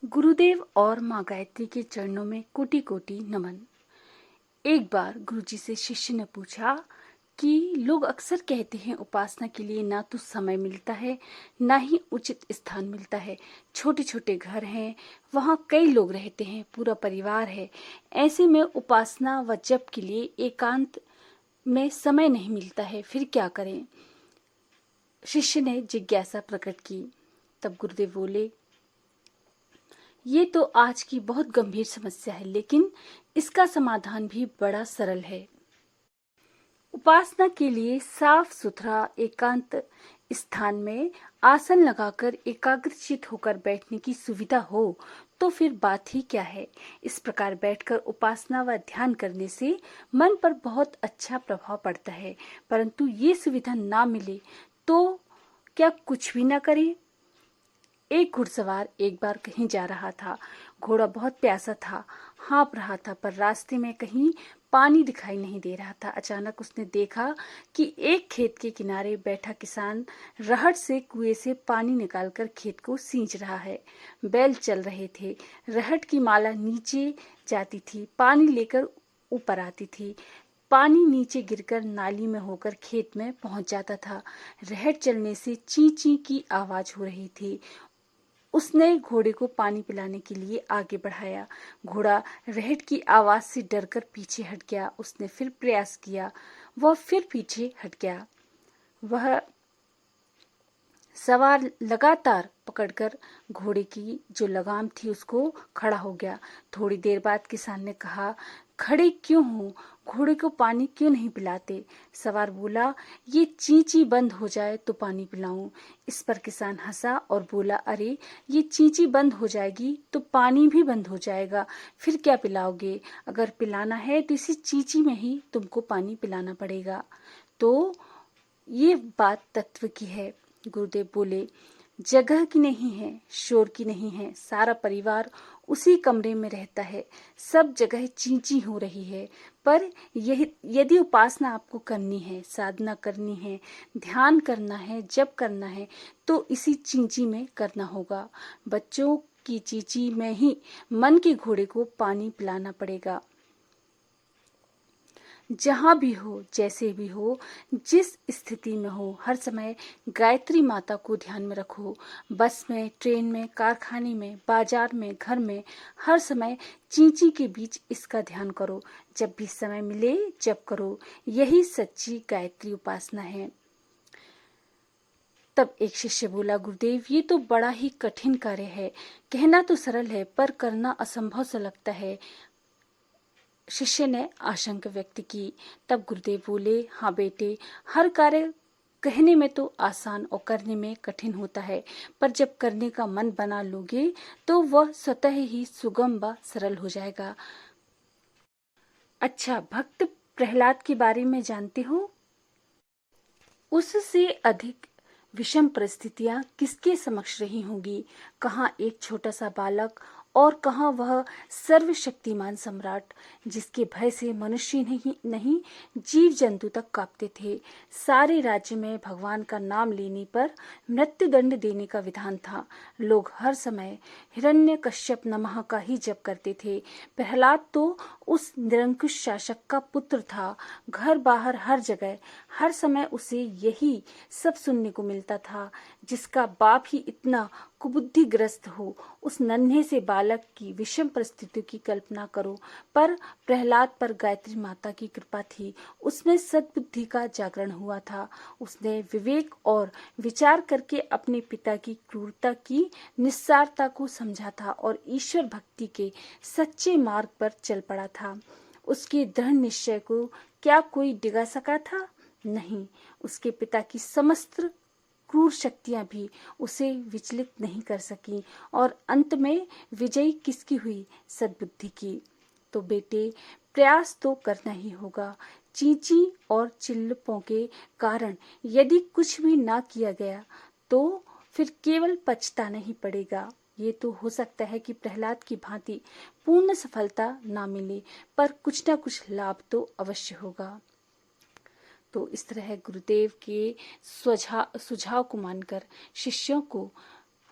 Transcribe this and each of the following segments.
गुरुदेव और माँ गायत्री के चरणों में कोटि कोटि नमन। एक बार गुरुजी से शिष्य ने पूछा कि लोग अक्सर कहते हैं उपासना के लिए ना तो समय मिलता है, ना ही उचित स्थान मिलता है। छोटे छोटे घर हैं, वहाँ कई लोग रहते हैं, पूरा परिवार है। ऐसे में उपासना व जप के लिए एकांत में समय नहीं मिलता है, फिर क्या करें? शिष्य ने जिज्ञासा प्रकट की। तब गुरुदेव बोले, ये तो आज की बहुत गंभीर समस्या है, लेकिन इसका समाधान भी बड़ा सरल है। उपासना के लिए साफ सुथरा एकांत स्थान में आसन लगाकर एकाग्रचित होकर बैठने की सुविधा हो तो फिर बात ही क्या है। इस प्रकार बैठकर उपासना व ध्यान करने से मन पर बहुत अच्छा प्रभाव पड़ता है, परंतु ये सुविधा ना मिले तो क्या कुछ भी ना करें? एक घुड़सवार एक बार कहीं जा रहा था। घोड़ा बहुत प्यासा था, हाँफ रहा था, पर रास्ते में कहीं पानी दिखाई नहीं दे रहा था। अचानक उसने देखा कि एक खेत के किनारे बैठा किसान रहट से कुएं से पानी निकालकर खेत को सींच रहा है। बैल चल रहे थे, रहट की माला नीचे जाती थी, पानी लेकर ऊपर आती थी। पानी नीचे गिरकर नाली में होकर खेत में पहुंच जाता था। रहट चलने से ची ची की आवाज हो रही थी। उसने घोड़े को पानी पिलाने के लिए आगे बढ़ाया। घोड़ा रहट की आवाज से डरकर पीछे हट गया। उसने फिर प्रयास किया, वह फिर पीछे हट गया। वह सवार लगातार पकड़कर घोड़े की जो लगाम थी उसको खड़ा हो गया। थोड़ी देर बाद किसान ने कहा, खड़े क्यों हो? घोड़े को पानी क्यों नहीं पिलाते? सवार बोला, ये चींची बंद हो जाए तो पानी पिलाऊं। इस पर किसान हंसा और बोला, अरे ये चींची बंद हो जाएगी तो पानी भी बंद हो जाएगा, फिर क्या पिलाओगे? अगर पिलाना है तो इसी चींची में ही तुमको पानी पिलाना पड़ेगा। तो ये बात तत्व की है। गुरुदेव बोले, जगह की नहीं है, शोर की नहीं है, सारा परिवार उसी कमरे में रहता है, सब जगह चींची हो रही है। पर यदि उपासना आपको करनी है, साधना करनी है, ध्यान करना है, जप करना है, तो इसी चींची में करना होगा। बच्चों की चींची में ही मन के घोड़े को पानी पिलाना पड़ेगा। जहाँ भी हो, जैसे भी हो, जिस स्थिति में हो, हर समय गायत्री माता को ध्यान में रखो। बस में, ट्रेन में, कारखाने में, बाजार में, घर में, हर समय चींची के बीच इसका ध्यान करो। जब भी समय मिले जप करो। यही सच्ची गायत्री उपासना है। तब एक शिष्य बोला, गुरुदेव ये तो बड़ा ही कठिन कार्य है। कहना तो सरल है पर करना असंभव सा लगता है। शिष्य ने आशंका व्यक्त की। तब गुरुदेव बोले, हाँ बेटे, हर कार्य कहने में तो आसान और करने में कठिन होता है, पर जब करने का मन बना लोगे तो वह स्वतः ही सुगम व सरल हो जाएगा। अच्छा, भक्त प्रहलाद के बारे में जानते हो? उससे अधिक विषम परिस्थितियां किसके समक्ष रही होंगी? कहाँ एक छोटा सा बालक और कहाँ वह सर्वशक्तिमान सम्राट, जिसके भय से मनुष्य नहीं जीव जंतु तक कांपते थे। सारे राज्य में भगवान का नाम लेने पर मृत्युदंड देने का विधान था। लोग हर समय हिरण्यकश्यप नमः का ही जप करते थे। प्रहलाद तो उस निरंकुश शासक का पुत्र था। घर बाहर हर जगह हर समय उसे यही सब सुनने को मिलता था। जिसका बाप ही इतना कुबुद्धिग्रस्त हो, उस नन्हे से बालक की विषम परिस्थितियों की कल्पना करो। पर प्रहलाद पर गायत्री माता की कृपा थी। उसमें सद्बुद्धि का जागरण हुआ था। उसने विवेक और विचार करके अपने पिता की क्रूरता की निस्सारता को समझा था और ईश्वर भक्ति के सच्चे मार्ग पर चल पड़ा था। उसके दृढ़ निश्चय को क्या कोई डिगा सका था? नहीं। उसके पिता की समस्त क्रूर शक्तियां भी उसे विचलित नहीं कर सकी और अंत में विजयी किसकी हुई? सद्बुद्धि की। तो बेटे, प्रयास तो करना ही होगा। चींची और चिल्लपों के कारण यदि कुछ भी ना किया गया तो फिर केवल पछताना ही पड़ेगा। ये तो हो सकता है कि प्रहलाद की भांति पूर्ण सफलता ना मिले, पर कुछ ना कुछ लाभ तो अवश्य होगा। तो इस तरह गुरुदेव के सुझाव को मानकर शिष्यों को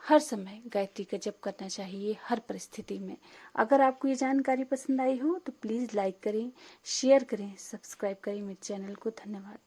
हर समय गायत्री का जप करना चाहिए, हर परिस्थिति में। अगर आपको ये जानकारी पसंद आई हो तो प्लीज़ लाइक करें, शेयर करें, सब्सक्राइब करें मेरे चैनल को। धन्यवाद।